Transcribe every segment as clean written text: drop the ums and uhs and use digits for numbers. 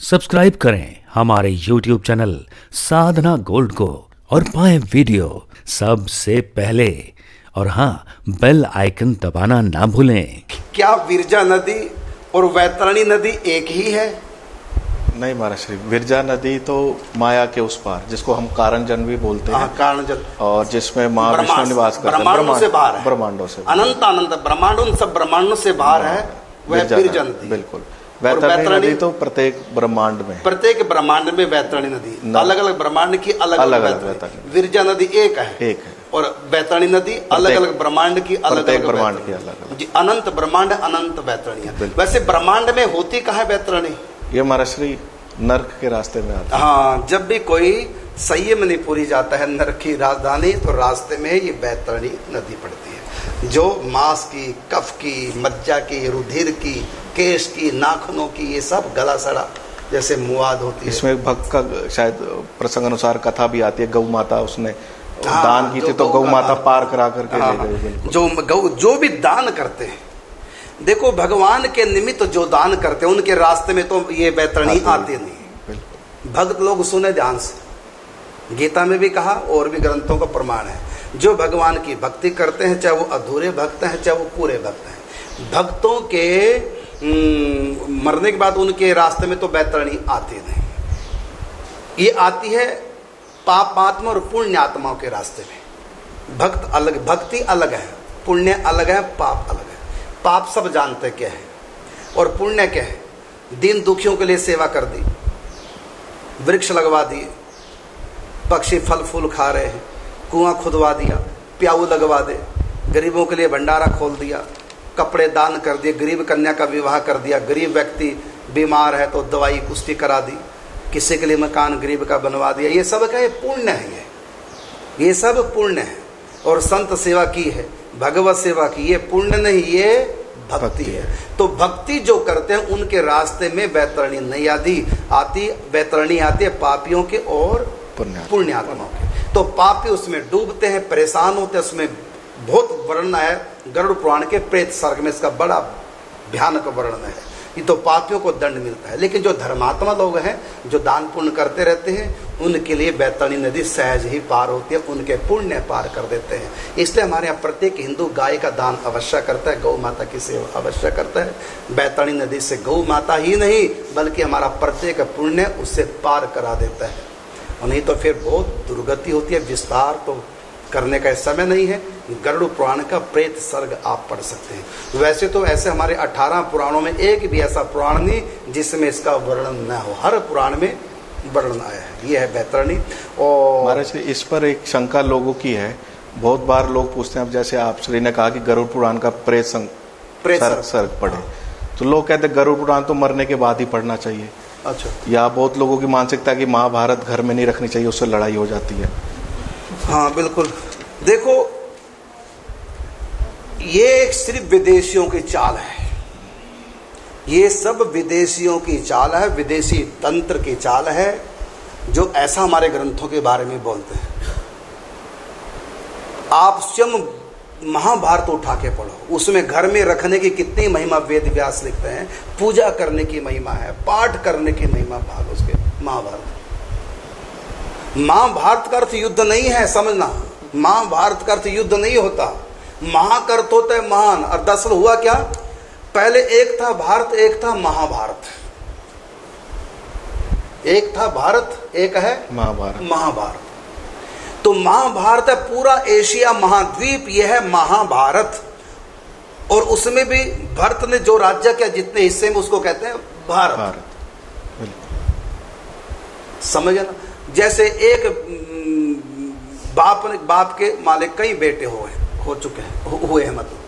Subscribe करें हमारे YouTube channel साधना gold को और पाएं वीडियो सबसे पहले। और हाँ, बेल आइकन दबाना ना भूलें। क्या विरजा नदी और वैतरणी नदी एक ही है? नहीं महाराज श्री, विरजा नदी तो माया के उस पार, जिसको हम कारण जन भी बोलते हैं। कारण जन, और जिसमें माँ विष्णु निवास करते हैं। ब्रह्मांडों से बाहर है, ब्रह्मांडों से अनंत अनंत ब्रह्मांडों, सब ब्रह्मांडों से बाहर है वह विरजा नदी। बिल्कुल। वैतरणी नदी तो प्रत्येक ब्रह्मांड में, प्रत्येक ब्रह्मांड में वैतरणी नदी, अलग अलग ब्रह्मांड की अलग अलग। विरजा नदी एक है और वैतरणी नदी अलग अलग ब्रह्मांड की अलग अलग ब्रह्मांड की अलग जी। अनंत ब्रह्मांड, अनंत वैतरणी। वैसे ब्रह्मांड में होती कहाँ है वैतरणी? ये महाराज श्री नर्क के रास्ते में आता है। हाँ, जब भी कोई संयम नहीं पूरी जाता है नर्क की राजधानी, तो रास्ते में ये वैतरणी नदी पड़ती है, जो मांस की, कफ की, मज्जा की, रुधिर की, केश की, नाखूनों की, ये सब गला सड़ा जैसे मुआद होती है। इसमें भक्त का शायद प्रसंग अनुसार कथा भी आती है। गौ माता उसने दान की थी, तो गौ माता पार करा करके ले गई। जो भी दान करते हैं, देखो भगवान के निमित्त जो दान करते हैं उनके रास्ते में तो ये वैतरणी आती नहीं। भक्त लोग सुने ध्यान से, गीता में भी कहा और भी ग्रंथों का प्रमाण है, जो भगवान की भक्ति करते हैं, चाहे वो अधूरे भक्त हैं चाहे वो पूरे भक्त हैं, भक्तों के मरने के बाद उनके रास्ते में तो वैतरणी आती नहीं। ये आती है पापात्मा और पुण्य आत्माओं के रास्ते में। भक्त अलग, भक्ति अलग है, पुण्य अलग है, पाप अलग है। पाप सब जानते क्या है और पुण्य क्या है? दीन दुखियों के लिए सेवा कर दी, वृक्ष लगवा दिए, पक्षी फल फूल खा रहे हैं, कुआं खुदवा दिया, प्याऊ लगवा दे, गरीबों के लिए भंडारा खोल दिया, कपड़े दान कर दिए, गरीब कन्या का विवाह कर दिया, गरीब व्यक्ति बीमार है तो दवाई पुष्टि करा दी, किसी के लिए मकान गरीब का बनवा दिया। ये सब का ये पुण्य है, ये सब पुण्य है। और संत सेवा की है, भगवत सेवा की, ये पुण्य नहीं, ये भक्ति है। तो भक्ति जो करते हैं उनके रास्ते में वैतरणी नहीं आती, वैतरणी आती है पापियों के और पुण्यात्माओं के। तो पापी उसमें डूबते हैं, परेशान होते हैं। उसमें बहुत वर्णन है गरुड़ पुराण के प्रेत सर्ग में, इसका बड़ा भयानक वर्णन है। ये तो पापियों को दंड मिलता है, लेकिन जो धर्मात्मा लोग हैं, जो दान पुण्य करते रहते हैं, उनके लिए वैतरणी नदी सहज ही पार होती है, उनके पुण्य पार कर देते हैं। इसलिए हमारे यहाँ प्रत्येक हिंदू गाय का दान अवश्य करता है, गौ माता की सेवा अवश्य करता है। वैतरणी नदी से गौ माता ही नहीं बल्कि हमारा प्रत्येक पुण्य उससे पार करा देता है, और नहीं तो फिर बहुत दुर्गति होती है। विस्तार तो करने का समय नहीं है। गरुड़ पुराण का प्रेत सर्ग आप पढ़ सकते हैं। वैसे तो ऐसे हमारे 18 पुराणों में एक भी ऐसा पुराण नहीं जिसमें इसका वर्णन न हो, हर पुराण में वर्णन आया है। ये है वैतरणी। और महाराज इस पर एक शंका लोगों की है, बहुत बार लोग पूछते हैं, अब जैसे आप श्री ने कहा कि गरुड़ पुराण का प्रेत सर्ग पढ़े, तो लोग कहते हैं गरुड़ पुराण तो मरने के बाद ही पढ़ना चाहिए। अच्छा। या बहुत लोगों की मानसिकता है कि महाभारत घर में नहीं रखनी चाहिए, उससे लड़ाई हो जाती है। हाँ बिल्कुल। देखो, ये सिर्फ विदेशियों की चाल है, ये सब विदेशियों की चाल है, विदेशी तंत्र की चाल है, जो ऐसा हमारे ग्रंथों के बारे में बोलते हैं। आप स्वयं महाभारत उठा के पढ़ो, उसमें घर में रखने की कितनी महिमा वेद व्यास लिखते हैं, पूजा करने की महिमा है, पाठ करने की महिमा भाग उसके। महाभारत का अर्थ युद्ध नहीं है, समझना। महाभारत का अर्थ युद्ध नहीं होता, महा का अर्थ होता है महान। और दरअसल हुआ क्या, पहले एक था भारत, एक था महाभारत। एक था भारत, एक है महाभारत। तो महाभारत है पूरा एशिया महाद्वीप, यह है महाभारत। और उसमें भी भरत ने जो राज्य किया जितने हिस्से में, उसको कहते हैं भारत। समझ ना? जैसे एक बाप के मालिक कई बेटे हुए हैं मतलब,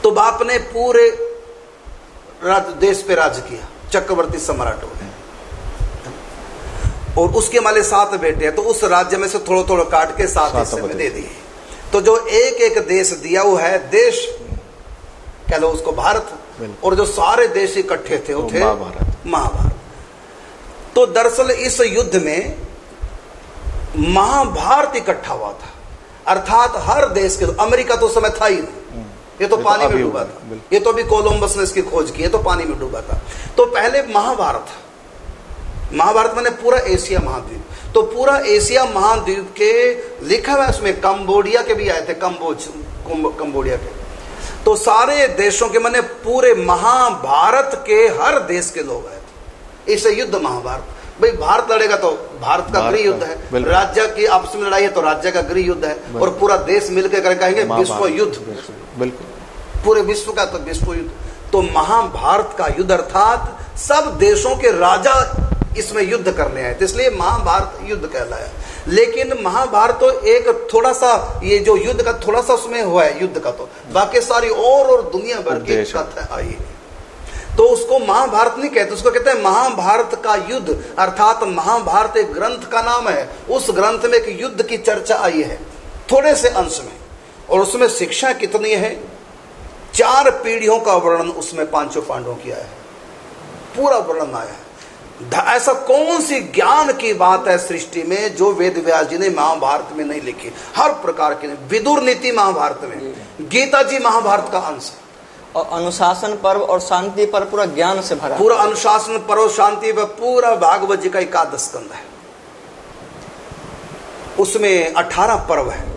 तो बाप ने पूरे देश पे राज्य किया, चक्रवर्ती सम्राट हो गए, और उसके माले 7 बेटे हैं, तो उस राज्य में से थोड़ा थोड़ा काट के 7 हिस्से में दे दिए। तो जो एक एक देश दिया वो है देश, कह लो उसको भारत, और जो सारे देश इकट्ठे थे वो थे महाभारत। तो दरअसल इस युद्ध में महाभारत इकट्ठा हुआ था, अर्थात हर देश के। अमेरिका तो उस समय था ही नहीं, ये तो पानी में डूबा था, ये तो अभी कोलंबस ने इसकी खोज की, है तो पानी में डूबा था। तो पहले महाभारत था, महाभारत मैंने पूरा एशिया महाद्वीप, तो पूरा एशिया महाद्वीप के लिखा हुआ है उसमें। कंबोडिया के भी आए थे, कंबोडिया के, तो सारे देशों के मैंने पूरे महाभारत के हर देश के लोग आए थे। इसे युद्ध महाभारत। भाई भारत लड़ेगा तो भारत का गृह युद्ध है, राज्य की आपस में लड़ाई है तो राज्य का गृह युद्ध है, और पूरा देश मिलकर कहेंगे विश्व युद्ध, बिल्कुल पूरे विश्व का तो विश्व युद्ध। तो महाभारत का युद्ध अर्थात सब देशों के राजा इसमें युद्ध करने आए थे, इसलिए महाभारत युद्ध कहलाया। लेकिन महाभारत तो एक थोड़ा सा, ये जो युद्ध का थोड़ा सा उसमें हुआ है युद्ध का, तो बाकी सारी और दुनिया भर की कथा आई है, तो उसको महाभारत नहीं कहते, उसको कहते हैं महाभारत का युद्ध। अर्थात महाभारत एक ग्रंथ का नाम है, उस ग्रंथ में एक युद्ध की चर्चा आई है थोड़े से अंश में, और उसमें शिक्षा कितनी है, 4 पीढ़ियों का वर्णन उसमें पांचों पांडवों किया है, पूरा वर्णन आया है। ऐसा कौन सी ज्ञान की बात है सृष्टि में जो वेद व्यास जी ने महाभारत में नहीं लिखी, हर प्रकार की। विदुर नीति महाभारत में, गीता जी महाभारत का अंश है, और अनुशासन पर्व और शांति पर्व पूरा ज्ञान से भरा, पूरा अनुशासन पर्व शांति पर्व पूरा भागवत जी का 11 स्कंद है, उसमें 18 पर्व है।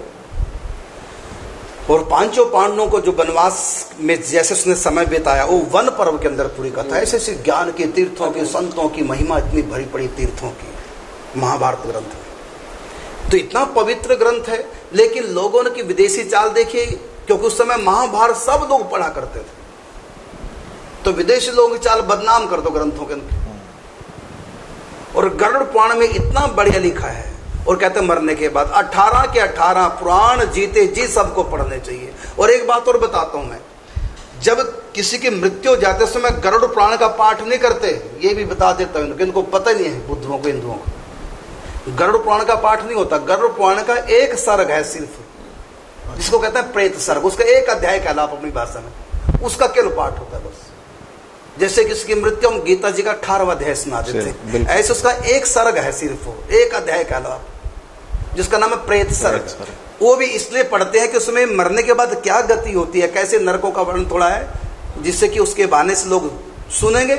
और पांचों पांडवों को जो वनवास में जैसे उसने समय बिताया वो वन पर्व के अंदर पूरी कथा। ऐसे ऐसे ज्ञान के तीर्थों की, संतों की महिमा इतनी भरी पड़ी तीर्थों की महाभारत ग्रंथ में, तो इतना पवित्र ग्रंथ है। लेकिन लोगों ने की विदेशी चाल देखी, क्योंकि उस समय महाभारत सब लोग पढ़ा करते थे, तो विदेशी लोगों की चाल बदनाम कर दो ग्रंथों के। और गरुड़ पुराण में इतना बढ़िया लिखा है, और कहते मरने के बाद 18 के 18 पुराण जीते जी सबको पढ़ने चाहिए। और एक बात और बताता हूं मैं, जब किसी की मृत्यु हो जाते समय गरुड़ पुराण का पाठ नहीं करते, ये भी बता देता हूं, इनको पता ही नहीं है बुद्धों को, हिंदुओं को गरुड़ पुराण का पाठ नहीं होता। गरुड़ पुराण का एक सर्ग है सिर्फ, जिसको कहते हैं प्रेत सर्ग, उसका एक अध्याय कहला अपनी भाषा में, उसका केवल पाठ होता है बस। जैसे किसी की मृत्यु हम गीता जी का 18वां अध्याय सुना देते, ऐसे उसका एक सर्ग है सिर्फ, एक अध्याय कहला, जिसका नाम है प्रेत सर्ग। वो भी इसलिए पढ़ते हैं कि उसमें मरने के बाद क्या गति होती है, कैसे नरकों का वर्णन थोड़ा है, जिससे कि उसके बहाने से लोग सुनेंगे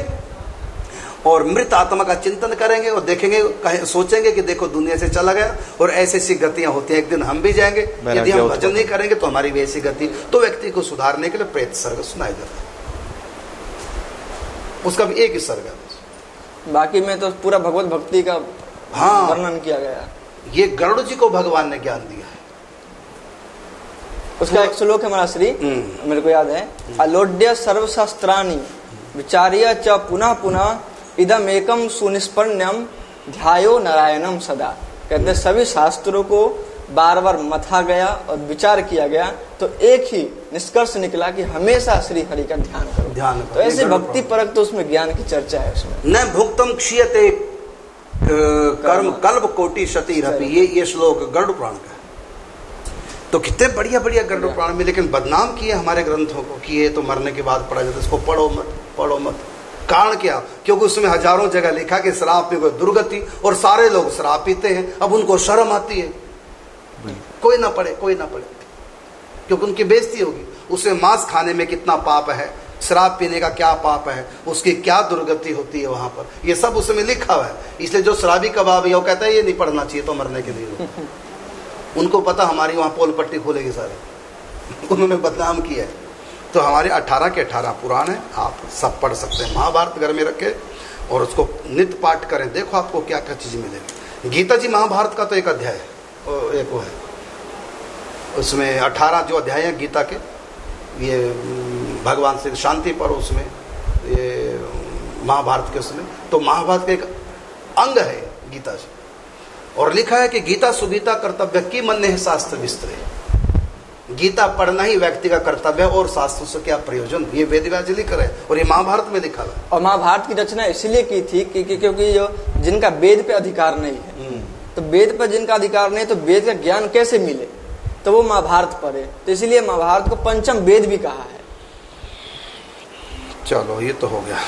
और मृत आत्मा का चिंतन करेंगे और देखेंगे, सोचेंगे कि देखो दुनिया से चला गया और ऐसी ऐसी गतियां होती हैं, एक दिन हम भी जाएंगे, यदि हम भजन नहीं करेंगे तो हमारी भी ऐसी गति। तो व्यक्ति को सुधारने के लिए प्रेत सर्ग सुनाया जाता है, उसका भी एक ही सर्ग है। बाकी में तो पूरा भगवत भक्ति का वर्णन किया गया। ये गरुड़ जी को भगवान ने ज्ञान दिया है। उसका एक श्लोक है हमारा श्री, मेरे को याद है, अलोड्य सर्वशास्त्राणि विचार्य च पुनः पुनः इदम एकम सुनिष्पन्नम ध्यायो नारायणम सदा। कहते हैं सभी शास्त्रों को बार बार मथा गया और विचार किया गया, तो एक ही निष्कर्ष निकला कि हमेशा श्री हरि का ध्यान करो। तो ऐसे भक्ति परक तो उसमें ज्ञान की चर्चा है उसमें। न भुक्तम क्षीयते कर्म कल्प कोटि शती रपि, ये श्लोक गरुड़ पुराण का। तो कितने बढ़िया बढ़िया गरुड़ पुराण में, लेकिन बदनाम किए हमारे ग्रंथों को कि ये तो मरने के बाद पढ़ा जाता है, इसको पढ़ो मत, पढ़ो मत। कारण क्या? क्योंकि उसमें हजारों जगह लिखा कि शराब पी कोई दुर्गति, और सारे लोग शराब पीते हैं। अब उनको शर्म आती है, कोई ना पढ़े, कोई ना पढ़े, क्योंकि उनकी बेइज्जती होगी। उसमें मांस खाने में कितना पाप है, शराब पीने का क्या पाप है, उसकी क्या दुर्गति होती है वहां पर, ये सब उसमें लिखा हुआ है। इसलिए जो शराबी कबाब है वो कहता है ये नहीं पढ़ना चाहिए तो मरने के लिए। उनको पता हमारी वहां पोल पट्टी खोलेगी सारे, उन्होंने बदनाम किया है। तो हमारे 18 के 18 पुराण है, आप सब पढ़ सकते हैं। महाभारत घर में रखे और उसको नित्य पाठ करें, देखो आपको क्या क्या चीज मिलेगी। गीता जी महाभारत का तो एक अध्याय है, एक वो है, उसमें 18 जो अध्याय है गीता के, ये भगवान से शांति पर, उसमें ये महाभारत के, उसमें तो महाभारत का एक अंग है गीता जी। और लिखा है कि गीता सुगीता कर्तव्य की मन है शास्त्र विस्तरे। गीता पढ़ना ही व्यक्ति का कर्तव्य है, और शास्त्रों से क्या प्रयोजन, ये वेद व्यास जी लिख रहे हैं, और ये महाभारत में लिखा है। और महाभारत की रचना इसलिए की थी क्योंकि जो जिनका वेद पे अधिकार नहीं है, तो वेद पर जिनका अधिकार नहीं, तो वेद का ज्ञान कैसे मिले, तो वो महाभारत पढ़े। तो इसलिए महाभारत को पंचम वेद भी कहा है। चलो ये तो हो गया।